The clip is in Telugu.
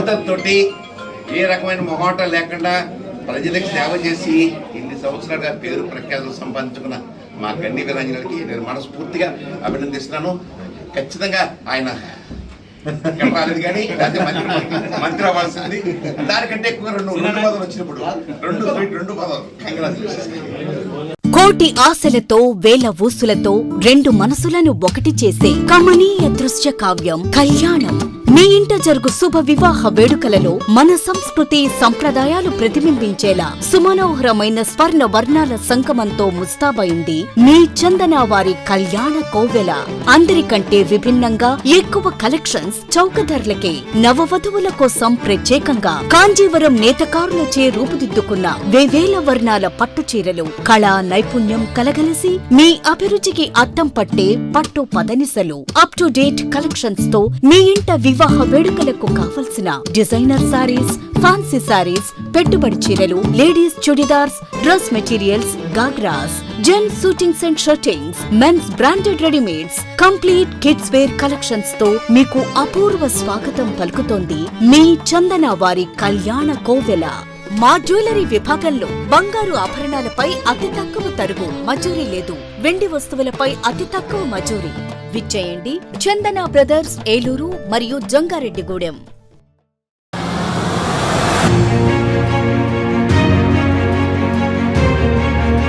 నిబద్ధతతోటి ఏ రకమైన మొహాటం లేకుండా ప్రజలకు సేవ చేసి ఇన్ని సంవత్సరాలుగా పేరు ప్రఖ్యాతులు సంపాదించుకున్న మా గన్ని వీరాంజనేయులకి నేను మనస్ఫూర్తిగా అభినందిస్తున్నాను. ఖచ్చితంగా ఆయన రాలేదు కానీ మంత్రి అవ్వాల్సింది. దానికంటే ఎక్కువ రెండు పదవులు వచ్చినప్పుడు రెండు పదవులు. కంగ్రాచులేషన్స్. కోటి ఆశలతో వేల ఊసులతో రెండు మనసులను ఒకటి చేసే కమనీయ దృశ్య కావ్యం కళ్యాణం. మీ ఇంట జరుగు శుభ వివాహ వేడుకలలో మన సంస్కృతి సంప్రదాయాలు ప్రతిబింబించేలా సుమనోహరమైన స్వర్ణ వర్ణాల సంగమంతో ముస్తాబైంది మీ చందన వారి కళ్యాణ కోవెల. అందరికంటే విభిన్నంగా ఎక్కువ కలెక్షన్స్ చౌక ధరలకే నవవధువుల కోసం ప్రత్యేకంగా కాంజీవరం నేతకారులచే రూపుదిద్దుకున్న వేవేల వర్ణాల పట్టు చీరలు కళా నైపుణ్యం కలగలిసి మీ అభిరుచికి అద్దం పట్టే పట్టు పదనిసలు అప్ టు డేట్ కలెక్షన్స్ తో మీ ఇంట వివాహ వేడుకలకు కావలసిన డిజైనర్ సారీస్, ఫ్యాన్సీ సారీస్, పెట్టుబడి చీరలు, ladies churidars, dress materials, ghagras, gents suitings and shirtings, men's branded readymades, complete kids wear collections తో మీకు అపూర్వ స్వాగతం పలుకుతోంది మీ చందన వారి కళ్యాణ కోవెల. మా జ్యువెలరీ విభాగంలో బంగారు ఆభరణాలపై అతి తక్కువ తరుగు మజూరీ లేదు. వెండి వస్తువులపై అతి తక్కువ మజూరీ. విచ్చేయండి చందన బ్రదర్స్ ఏలూరు మరియు జంగారెడ్డిగూడెం.